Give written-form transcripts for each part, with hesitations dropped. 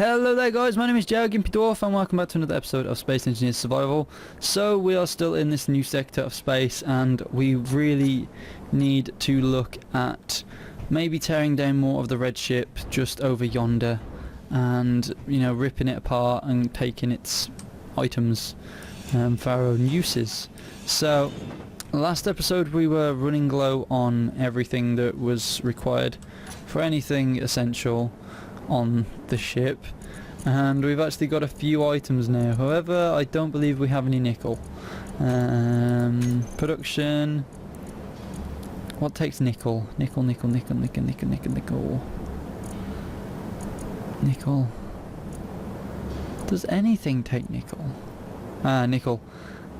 Hello there guys, my name is Ep2 and welcome back to another episode of Space Engineers Survival. So we are still in this new sector of space and we really need to look at maybe tearing down more of the red ship just over yonder and, you know, ripping it apart and taking its items for our own uses. So last episode we were running low on everything that was required for anything essential on the ship, and we've actually got a few items now. However, I don't believe we have any nickel. Production. What takes nickel? Nickel. Does anything take nickel? Nickel.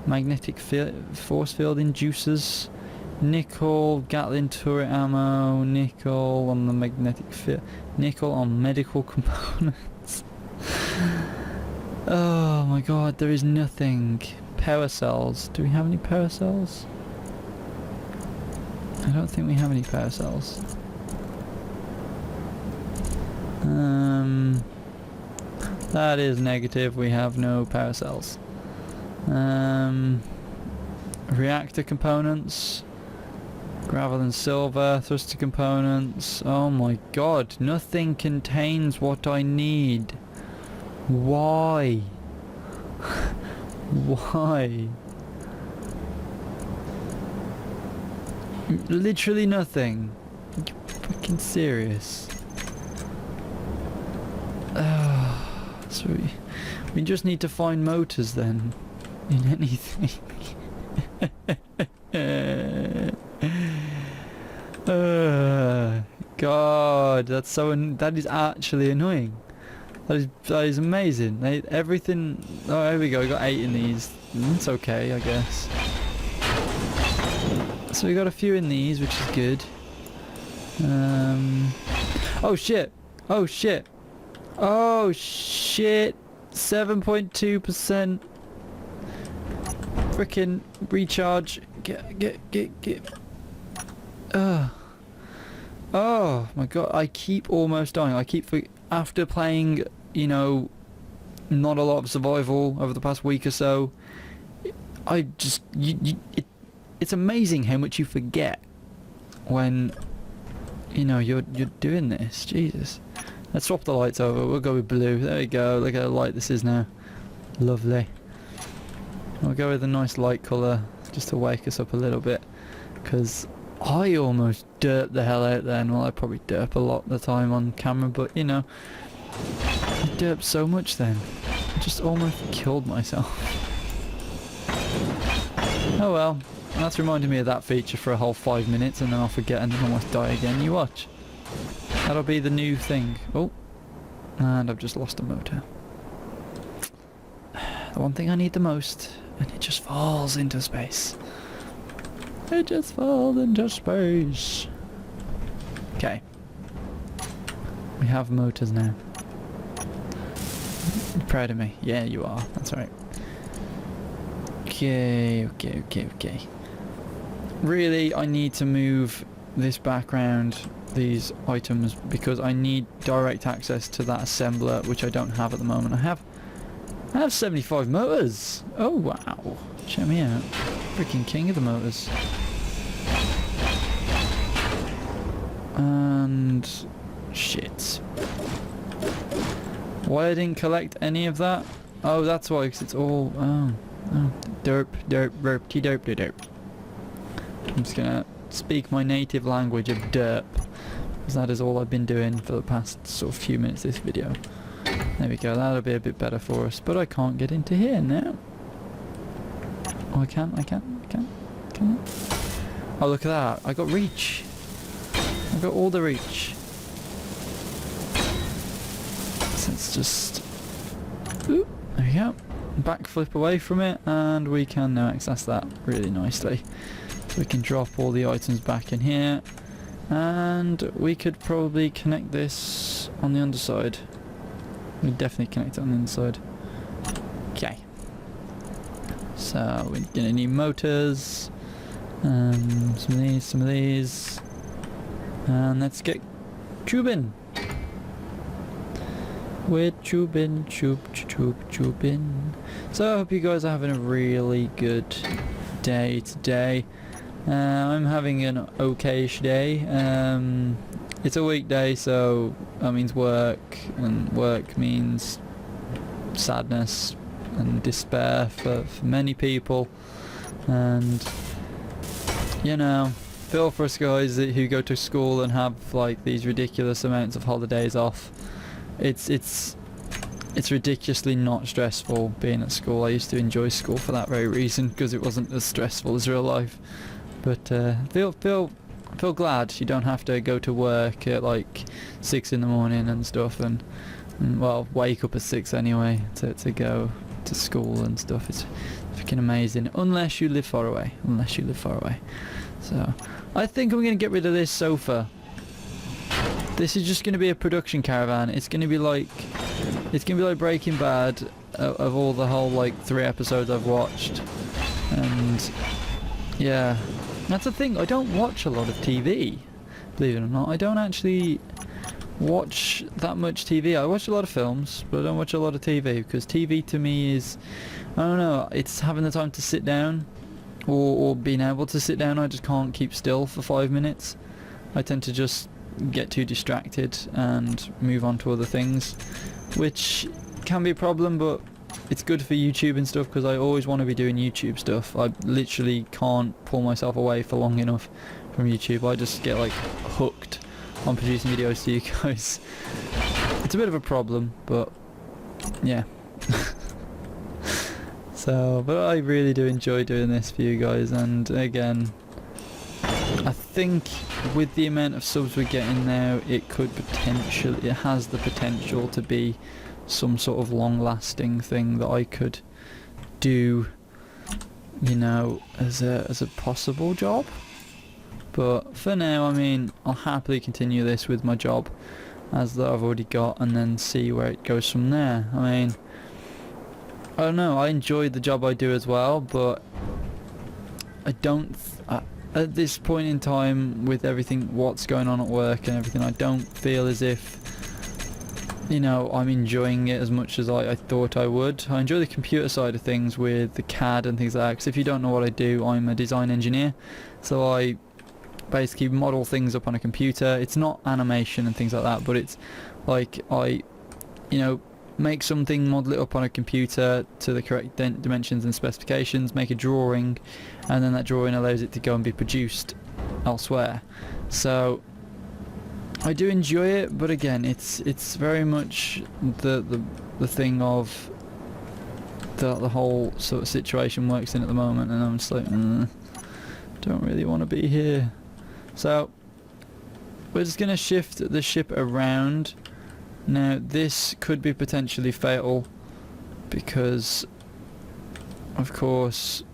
Magnetic force field inducers. Nickel, Gatling turret ammo, nickel on the magnetic field, nickel on medical components. Oh my god, there is nothing. Power cells. Do we have any power cells? I don't think we have any power cells. That is negative, we have no power cells. Reactor components. Gravel and silver, thruster components. Oh my god, nothing contains what I need. Why? Why? Literally nothing. Are you freaking serious? So we just need to find motors then. In anything. God, that is actually annoying. That is amazing. Everything. Oh, there we go. We got 8 in these. It's okay, I guess. So we got a few in these, which is good. Oh shit! Oh shit! Oh shit! 7.2%. Frickin' recharge. Get. Oh my god, I keep almost dying. After playing, you know, not a lot of survival over the past week or so, I just, it's amazing how much you forget when, you know, you're doing this. Jesus. Let's swap the lights over. We'll go with blue. There we go. Look how light this is now. Lovely. We'll go with a nice light colour just to wake us up a little bit, because I almost derped the hell out then. Well, I probably derp a lot of the time on camera, but you know, I derped so much then. I just almost killed myself. Oh well, that's reminded me of that feature for a whole 5 minutes and then I'll forget and then almost die again. You watch. That'll be the new thing. Oh, and I've just lost a motor. The one thing I need the most, and it just falls into space. It just falls into space. Okay. We have motors now. You're proud of me? Yeah, you are. That's right. Okay. Really, I need to move this background, these items, because I need direct access to that assembler, which I don't have at the moment. I have 75 motors. Oh wow. Check me out. Freaking king of the motors. And shit. Why I didn't collect any of that? Oh, that's why, because it's all derp. I'm just gonna speak my native language of derp, because that is all I've been doing for the past sort of few minutes of this video. There we go, that'll be a bit better for us, but I can't get into here now. Oh, I can. Oh, look at that, I got reach. I got all the reach. So let's just... Ooh, there we go. Backflip away from it, and we can now access that really nicely. So we can drop all the items back in here, and we could probably connect this on the underside. We definitely connect it on the inside. Okay. So we're gonna need motors. Some of these. And let's get tubing. We're chooping, chooping. So I hope you guys are having a really good day today. I'm having an okayish day. It's a weekday, so that means work, and work means sadness and despair for many people. And you know, feel for us guys who go to school and have like these ridiculous amounts of holidays off. It's ridiculously not stressful being at school. I used to enjoy school for that very reason, because it wasn't as stressful as real life. But feel glad you don't have to go to work at like 6 in the morning and stuff, and well, wake up at 6 anyway to go to school and stuff. It's freaking amazing, unless you live far away. So I think I'm gonna get rid of this sofa. This is just gonna be a production caravan. It's gonna be like Breaking Bad of all the whole like 3 episodes I've watched. And yeah, that's the thing, I don't watch a lot of TV, believe it or not. I don't actually watch that much TV. I watch a lot of films, but I don't watch a lot of TV, because TV to me is, I don't know, it's having the time to sit down, or being able to sit down. I just can't keep still for 5 minutes. I tend to just get too distracted and move on to other things, which can be a problem, but it's good for YouTube and stuff, because I always want to be doing YouTube stuff. I literally can't pull myself away for long enough from YouTube. I just get like hooked on producing videos to you guys. It's a bit of a problem, but yeah. So, but I really do enjoy doing this for you guys, and again, I think with the amount of subs we're getting now, it has the potential to be some sort of long-lasting thing that I could do, you know, as a possible job. But for now, I mean, I'll happily continue this with my job as that I've already got, and then see where it goes from there. I mean, I don't know, I enjoy the job I do as well, but I don't at this point in time, with everything what's going on at work and everything, I don't feel as if, you know, I'm enjoying it as much as I thought I would. I enjoy the computer side of things with the CAD and things like that, because if you don't know what I do, I'm a design engineer, so I basically model things up on a computer. It's not animation and things like that, but it's like you know, make something, model it up on a computer to the correct dimensions and specifications, make a drawing, and then that drawing allows it to go and be produced elsewhere. So I do enjoy it, but again, it's very much the thing of the whole sort of situation works in at the moment, and I'm just like, don't really want to be here. So we're just gonna shift the ship around. Now this could be potentially fatal, because of course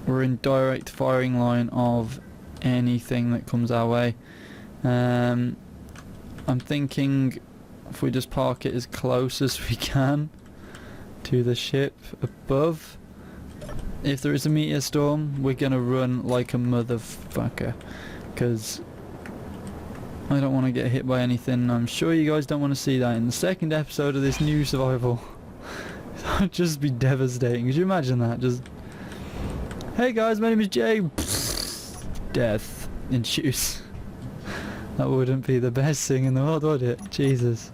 we're in direct firing line of anything that comes our way. I'm thinking if we just park it as close as we can to the ship above, if there is a meteor storm, we're gonna run like a motherfucker, because I don't want to get hit by anything. I'm sure you guys don't want to see that in the second episode of this new survival. That would just be devastating. Could you imagine that? Just, hey guys, my name is Jay. Death ensues. That wouldn't be the best thing in the world, would it? Jesus.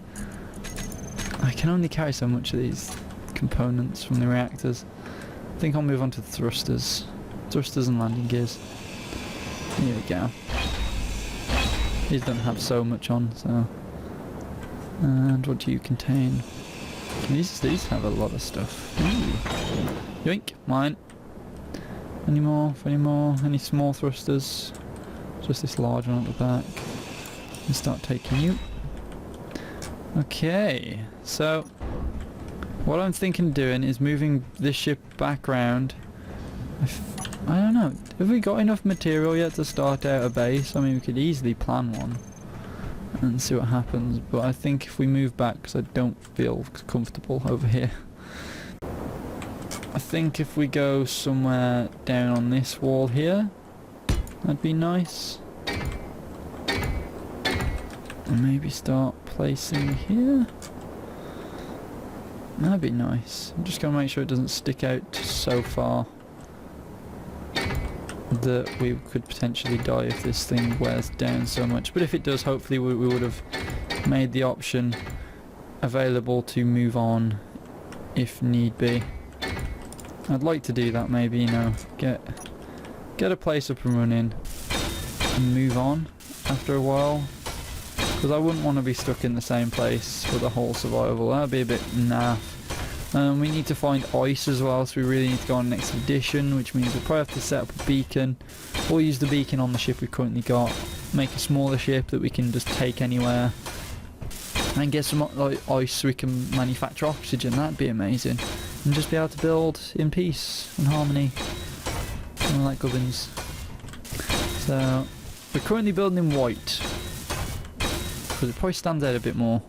I can only carry so much of these components from the reactors. I think I'll move on to the thrusters. Thrusters and landing gears. Here we go. These don't have so much on, so. And what do you contain? These have a lot of stuff. Ooh. Yoink, mine. Any more? Any small thrusters? Just this large one at the back. And start taking you. Okay, so what I'm thinking of doing is moving this ship back round. I don't know, have we got enough material yet to start out a base? I mean, we could easily plan one and see what happens, but I think if we move back, because I don't feel comfortable over here, I think if we go somewhere down on this wall here, that'd be nice. And maybe start placing here. That'd be nice. I'm just gonna make sure it doesn't stick out so far that we could potentially die if this thing wears down so much. But if it does, hopefully we would have made the option available to move on if need be. I'd like to do that, maybe, you know, get a place up and running and move on after a while, because I wouldn't want to be stuck in the same place for the whole survival. That'd be a bit naff. We need to find ice as well, so we really need to go on an expedition, which means we'll probably have to set up a beacon or use the beacon on the ship we've currently got, make a smaller ship that we can just take anywhere, and get some like ice so we can manufacture oxygen. That'd be amazing. And just be able to build in peace and harmony and all that gubbins. So we're currently building in white because it probably stands out a bit more.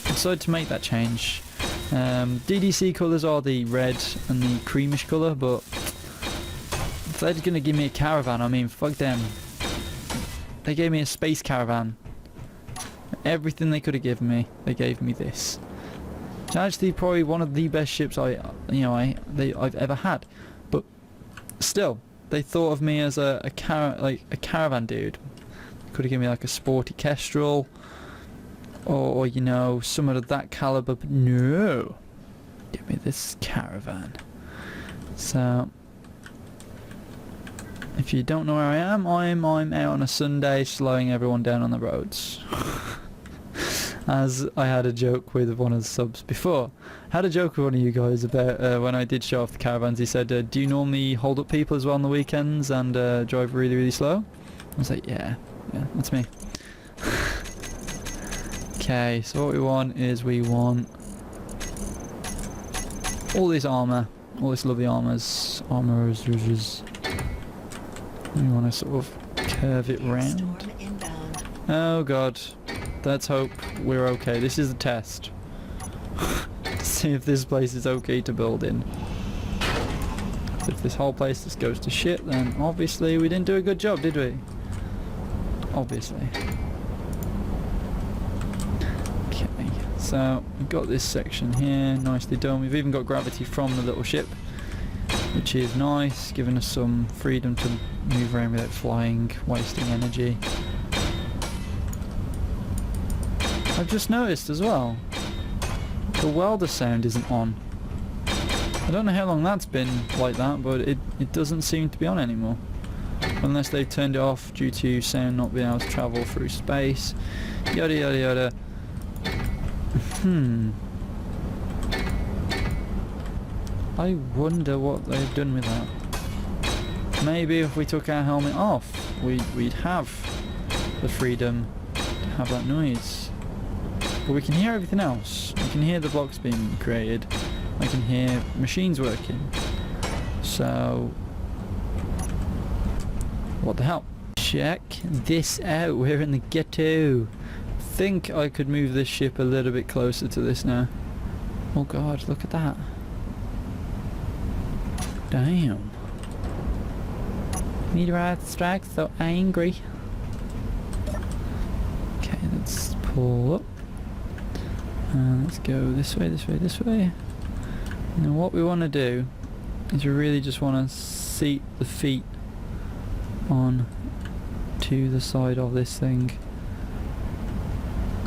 I decided to make that change. DDC colours are the red and the creamish colour, but if they're going to give me a caravan, I mean, fuck them. They gave me a space caravan. Everything they could have given me, they gave me this. It's actually probably one of the best ships I've ever had. But still, they thought of me as a caravan dude. Could have given me like a sporty Kestrel, or you know, someone of that caliber. But no, give me this caravan. So, if you don't know where I am, I'm out on a Sunday slowing everyone down on the roads. As I had a joke with one of the subs before. I had a joke with one of you guys about when I did show off the caravans. He said, do you normally hold up people as well on the weekends and drive really, really slow? I was like, yeah, that's me. Okay, so what we want is we want all this armour, all this lovely armours. We want to sort of curve it round. Oh god. Let's hope we're okay. This is a test. To see if this place is okay to build in. If this whole place just goes to shit, then obviously we didn't do a good job, did we? Obviously. Okay, so we've got this section here, nicely done. We've even got gravity from the little ship, which is nice, giving us some freedom to move around without flying, wasting energy. I've just noticed as well, the welder sound isn't on. I don't know how long that's been like that, but it doesn't seem to be on anymore. Unless they've turned it off due to sound not being able to travel through space. Yada yada yada. I wonder what they've done with that. Maybe if we took our helmet off, we'd have the freedom to have that noise. But we can hear everything else. We can hear the blocks being created. I can hear machines working. So, what the hell? Check this out. We're in the ghetto. I think I could move this ship a little bit closer to this now. Oh god, look at that. Damn. Meteorite strike so angry. Okay, let's pull up. Let's go this way, this way, this way. Now what we want to do is we really just want to seat the feet on to the side of this thing.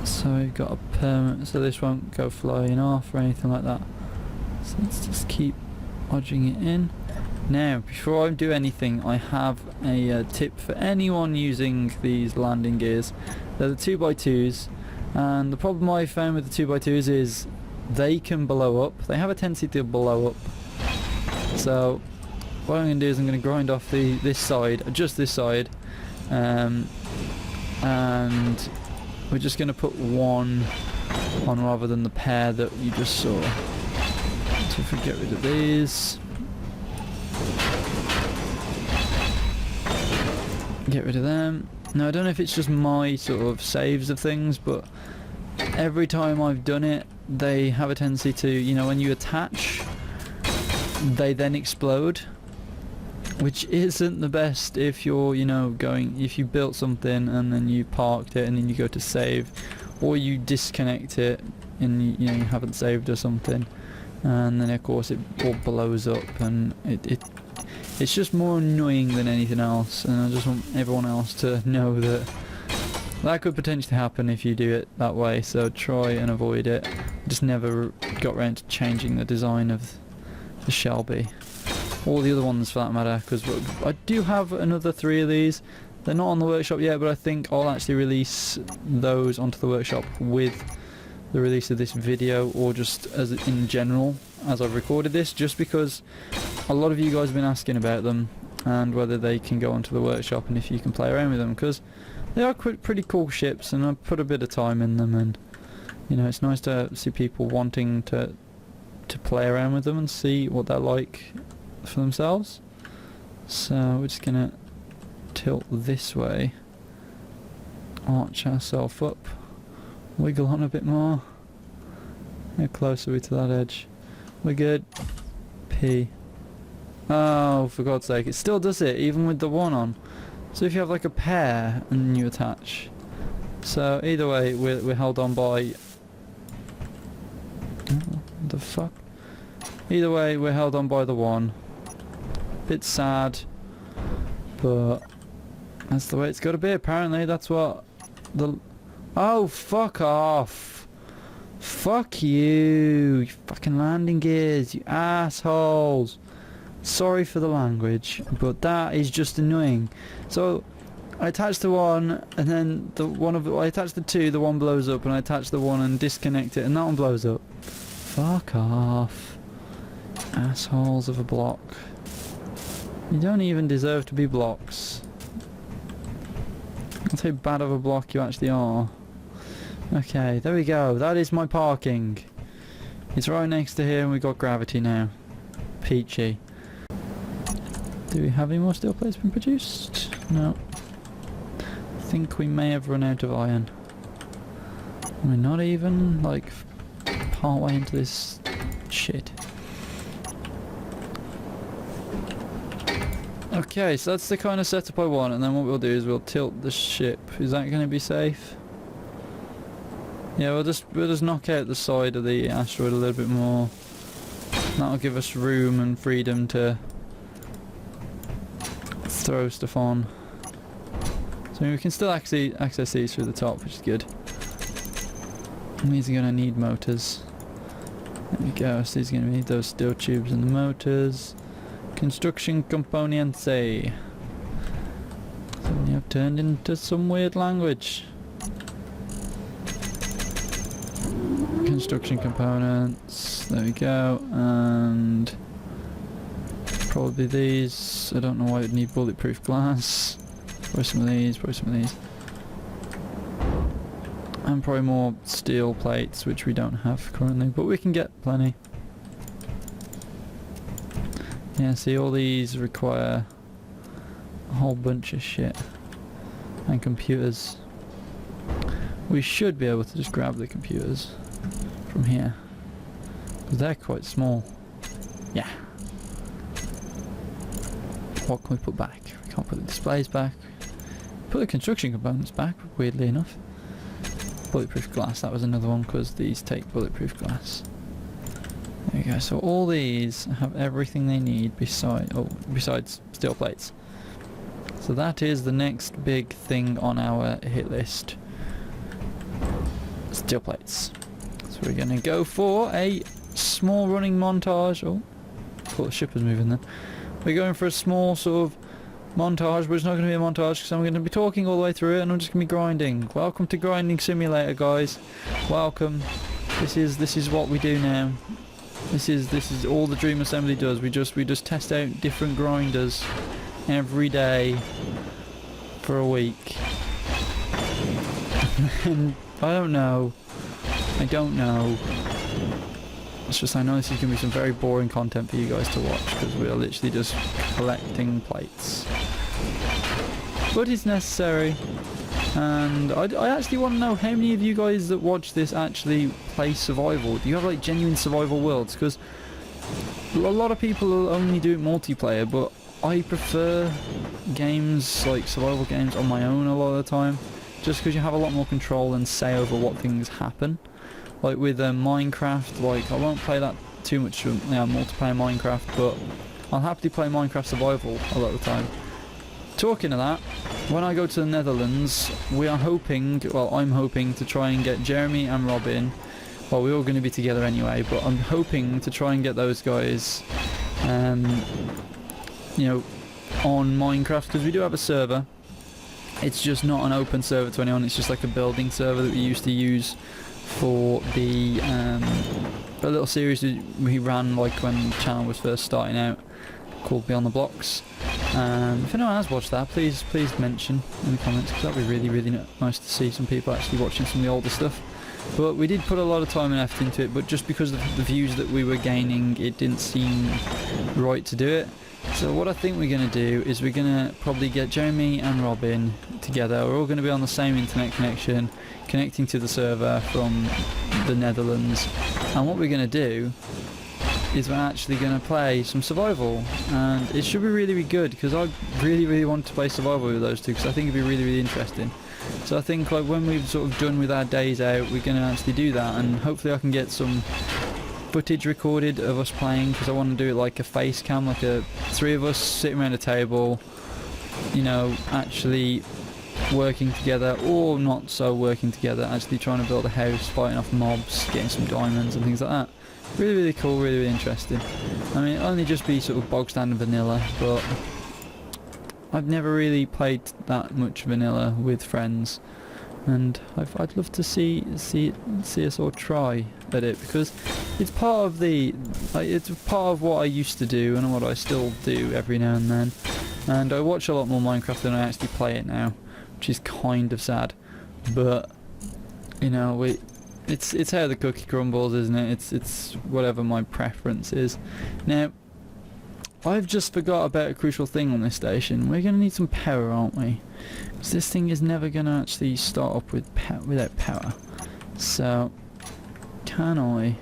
So we've got a permanent, so this won't go flying off or anything like that. So let's just keep odging it in. Now, before I do anything, I have a tip for anyone using these landing gears. They're the 2x2s. And the problem I found with the 2x2s is they can blow up. They have a tendency to blow up. So what I'm going to do is I'm going to grind off this side, just this side, and we're just going to put one on rather than the pair that you just saw. So if we get rid of these, get rid of them. Now I don't know if it's just my sort of saves of things, but every time I've done it, they have a tendency to, you know, when you attach, they then explode, which isn't the best if you're, you know, if you built something and then you parked it and then you go to save, or you disconnect it and you know you haven't saved or something. and then of course it all blows up, and it's just more annoying than anything else, and I just want everyone else to know that that could potentially happen if you do it that way, so try and avoid it. Just never got around to changing the design of the Shelby. All the other ones for that matter, because I do have another 3 of these. They're not on the workshop yet, but I think I'll actually release those onto the workshop with the release of this video, or just as in general as I've recorded this, just because a lot of you guys have been asking about them and whether they can go onto the workshop and if you can play around with them, because they are pretty cool ships and I've put a bit of time in them, and you know, it's nice to see people wanting to play around with them and see what they're like for themselves. So we're just gonna tilt this way, arch ourselves up, wiggle on a bit more. How close are we to that edge? We're good. P. Oh, for God's sake, it still does it even with the one on. So if you have like a pair and you attach, so either way we're held on by the fuck. Either way we're held on by the one. Bit sad, but that's the way it's got to be apparently. That's what the... Oh, fuck off. Fuck you, you fucking landing gears, you assholes. Sorry for the language, but that is just annoying. So I attach the one, and then I attach the 2, the one blows up, and I attach the one and disconnect it, and that one blows up. Fuck off, assholes of a block. You don't even deserve to be blocks. That's how bad of a block you actually are. Okay, there we go. That is my parking. It's right next to here, and we've got gravity now. Peachy. Do we have any more steel plates been produced? No. I think we may have run out of iron. We're not even like part way into this shit. Okay, so that's the kind of setup I want, and then what we'll do is we'll tilt the ship. Is that going to be safe? Yeah, we'll just knock out the side of the asteroid a little bit more. That'll give us room and freedom to throw stuff on. So we can still actually access these through the top, which is good. And these are going to need motors. There we go, so these are going to need those steel tubes and the motors. Construction components. Suddenly I've turned into some weird language. Construction components, there we go, and probably these. I don't know why it would need bulletproof glass. Probably some of these, probably some of these. And probably more steel plates, which we don't have currently, but we can get plenty. Yeah, see, all these require a whole bunch of shit. And computers. We should be able to just grab the computers from here, because they're quite small. Yeah. What can we put back? We can't put the displays back. Put the construction components back, weirdly enough. Bulletproof glass, that was another one, because these take bulletproof glass. There you go, so all these have everything they need besides steel plates. So that is the next big thing on our hit list. Steel plates. So we're going to go for a small running montage. Oh, I thought the ship was moving then. We're going for a small sort of montage, but it's not going to be a montage because I'm going to be talking all the way through it and I'm just going to be grinding. Welcome to Grinding Simulator, guys. Welcome. This is what we do now. This is all the Dream Assembly does. We just test out different grinders every day for a week. And I don't know. It's just, I know this is going to be some very boring content for you guys to watch because we are literally just collecting plates. But it's necessary. And I actually want to know how many of you guys that watch this actually play survival. Do you have like genuine survival worlds? Because a lot of people only do multiplayer, but I prefer games like survival games on my own a lot of the time. Just because you have a lot more control and say over what things happen. Like with Minecraft, like I won't play that too much multiplayer Minecraft, but I'll happily play Minecraft Survival a lot of the time. Talking of that, when I go to the Netherlands, we are hoping, well, I'm hoping to try and get Jeremy and Robin. Well, we're all going to be together anyway, but I'm hoping to try and get those guys, you know, on Minecraft, because we do have a server. It's just not an open server to anyone, it's just like a building server that we used to use for the a little series we ran like when the channel was first starting out, called Beyond the Blocks. If anyone has watched that, please mention in the comments, because that'd be really nice to see some people actually watching some of the older stuff. But we did put a lot of time and effort into it, but just because of the views that we were gaining, it didn't seem right to do it. So what I think we're going to do is we're going to probably get Jeremy and Robin together. We're all going to be on the same internet connection, connecting to the server from the Netherlands. And what we're going to do is we're actually going to play some survival. And it should be really good, because I really want to play survival with those two, because I think it'd be really interesting. So I think like when we've sort of done with our days out, we're going to actually do that, and hopefully I can get some footage recorded of us playing, because I want to do it like a face cam, like three of us sitting around a table, you know, actually working together, or not so working together, actually trying to build a house, fighting off mobs, getting some diamonds and things like that. Really cool, really interesting. I mean, it'll only just be sort of bog standard vanilla, but I've never really played that much vanilla with friends, and I'd love to see us all try at it, because it's part of it's part of what I used to do and what I still do every now and then. And I watch a lot more Minecraft than I actually play it now, which is kind of sad. But you know, it's how the cookie crumbles, isn't it? It's whatever my preference is. Now, I've just forgot about a crucial thing on this station. We're going to need some power, aren't we? Because this thing is never going to actually start up without power. So, can I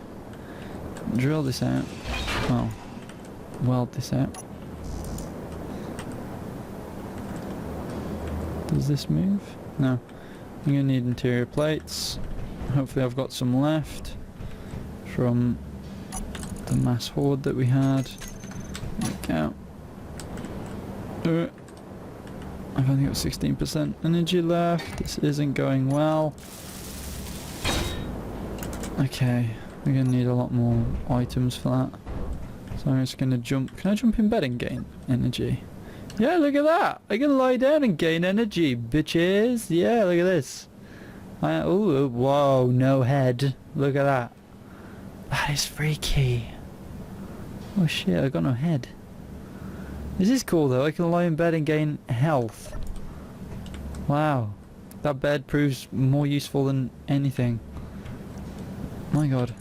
drill this out? Well, weld this out. Does this move? No. I'm going to need interior plates. Hopefully I've got some left from the mass hoard that we had. There we go. I've only got 16% energy left. This isn't going well. Okay, we're going to need a lot more items for that. So I'm just going to jump. Can I jump in bed and gain energy? Yeah, look at that! I can lie down and gain energy, bitches! Yeah, look at this. Ooh, whoa, no head. Look at that. That is freaky. Oh shit, I got no head. This is cool though, I can lie in bed and gain health. Wow. That bed proves more useful than anything. My god.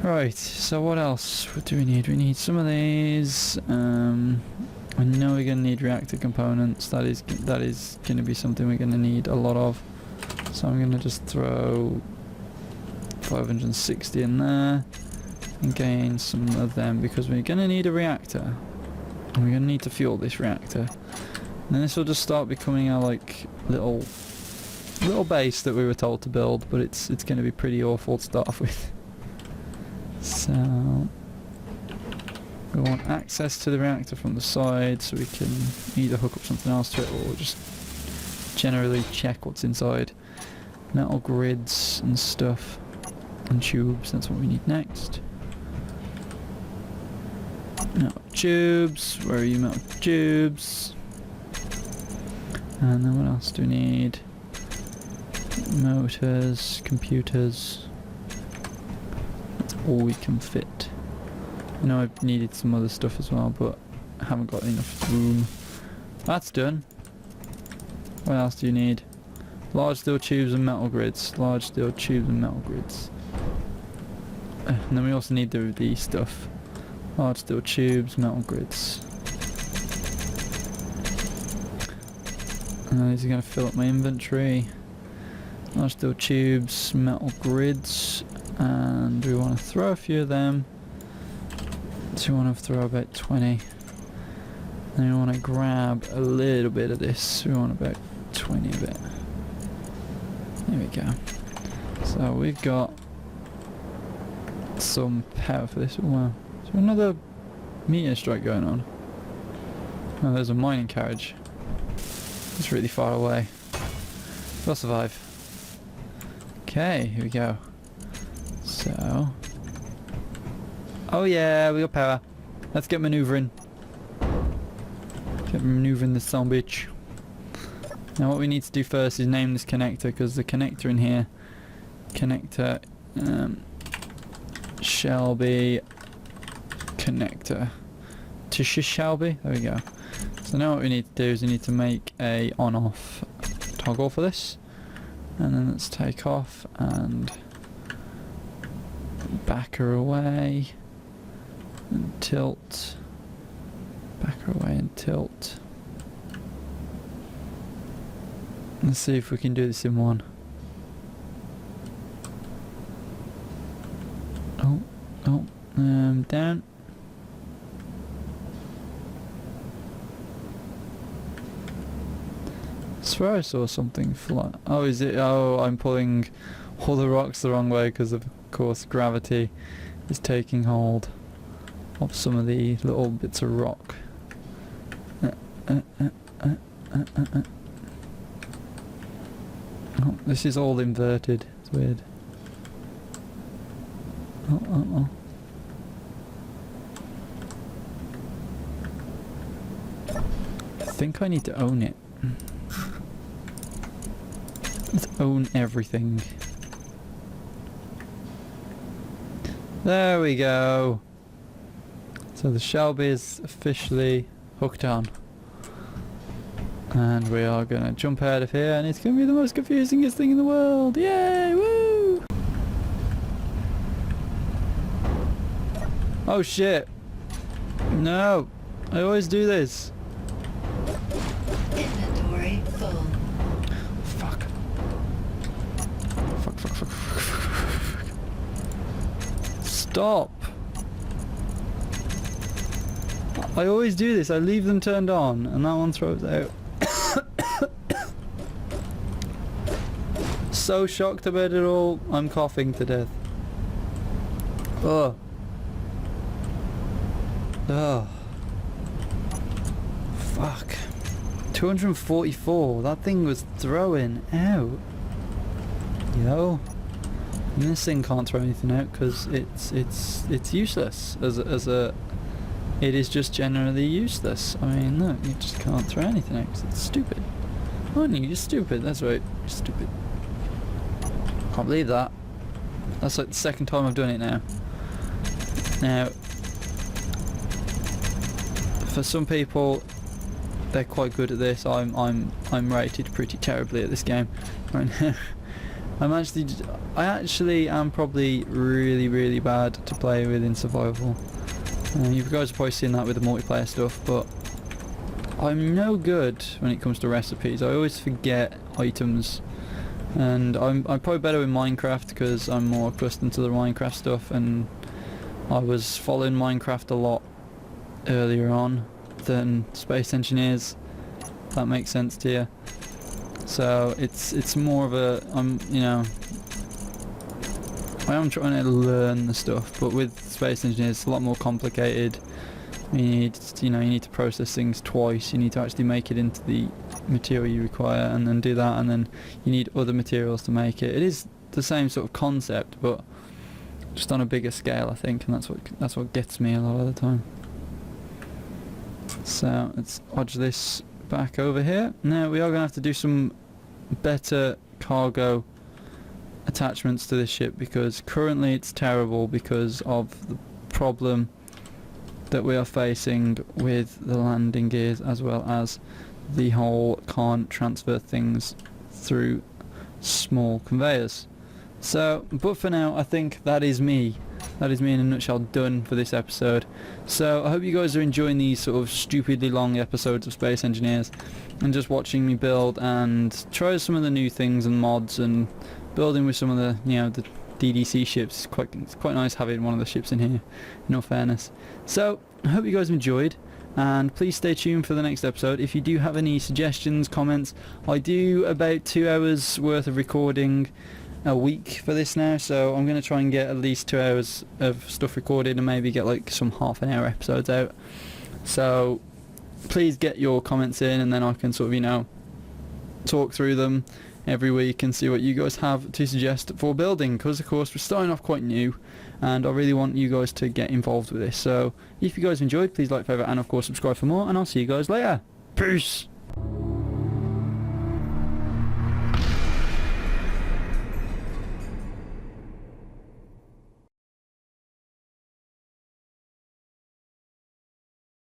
Right, so what else? What do we need? We need some of these. I know we're going to need reactor components. That is going to be something we're going to need a lot of. So I'm going to just throw 560 in there and gain some of them, because we're going to need a reactor. And we're going to need to fuel this reactor. And then this will just start becoming our like little base that we were told to build, but it's going to be pretty awful to start off with. So we want access to the reactor from the side, so we can either hook up something else to it or just generally check what's inside. Metal grids and stuff and tubes, that's what we need next. Metal tubes, where are you, metal tubes? And then what else do we need? Motors, computers. That's all we can fit. I know I've needed some other stuff as well, but I haven't got enough room. That's done. What else do you need? Large steel tubes and metal grids. Large steel tubes and metal grids. And then we also need the stuff. Large steel tubes, metal grids. And then these are going to fill up my inventory. Large steel tubes, metal grids, and we want to throw a few of them. So we want to throw about 20. And we want to grab a little bit of this. We want about 20 of it. There we go. So we've got some power for this. Oh, wow. Is there another meteor strike going on? Oh, there's a mining carriage. It's really far away. We'll survive. Okay, here we go. So... oh yeah, we got power. Let's get manoeuvring. Get manoeuvring this son bitch. Now what we need to do first is name this connector, because the connector in here... connector... shall be... connector... to shall be? There we go. So now what we need to do is we need to make a on-off toggle for this. And then let's take off and... back her away. And tilt. Back her away and tilt. Let's see if we can do this in one. Oh, down. I swear I saw something fly. Oh, is it? Oh, I'm pulling all the rocks the wrong way because of course gravity is taking hold of some of the little bits of rock. Oh, this is all inverted. It's weird. Oh. I think I need to own it. Let's own everything. There we go. So the Shelby is officially hooked on. And we are going to jump out of here, and it's going to be the most confusingest thing in the world. Yay! Woo! Oh shit! No! I always do this. Inventory full. Fuck. Fuck. Stop! I always do this. I leave them turned on, and that one throws out. So shocked about it all, I'm coughing to death. Ugh. Ugh. Fuck. 244. That thing was throwing out. Yo. And this thing can't throw anything out because it's useless as a. It is just generally useless. I mean, look, you just can't throw anything out 'cause it's stupid. Aren't you? You're stupid. That's right. You're stupid. Can't believe that. That's like the second time I've done it now. Now, for some people, they're quite good at this. I'm rated pretty terribly at this game right now. I actually am probably really bad to play with in survival. You guys have probably seen that with the multiplayer stuff, but I'm no good when it comes to recipes. I always forget items, and I'm probably better with Minecraft because I'm more accustomed to the Minecraft stuff, and I was following Minecraft a lot earlier on than Space Engineers. If that makes sense to you. So it's more of a I am trying to learn the stuff, but with Space Engineers it's a lot more complicated. You need to process things twice. You need to actually make it into the material you require, and then do that, and then you need other materials to make it. It is the same sort of concept, but just on a bigger scale, I think, and that's what gets me a lot of the time. So let's odge this back over here. Now we are going to have to do some better cargo attachments to this ship, because currently it's terrible because of the problem that we are facing with the landing gears, as well as the whole can't transfer things through small conveyors. So, but for now, I think that is me in a nutshell done for this episode. So I hope you guys are enjoying these sort of stupidly long episodes of Space Engineers, and just watching me build and try some of the new things and mods, and building with some of the the DDC ships. It's quite nice having one of the ships in here, in all fairness. So I hope you guys enjoyed, and please stay tuned for the next episode. If you do have any suggestions, comments, I do about 2 hours worth of recording a week for this now, so I'm going to try and get at least 2 hours of stuff recorded and maybe get like some half an hour episodes out. So please get your comments in, and then I can sort of, talk through them every week and see what you guys have to suggest for building, because of course we're starting off quite new and I really want you guys to get involved with this. So if you guys enjoyed, please like, favourite, and of course subscribe for more, and I'll see you guys later. Peace!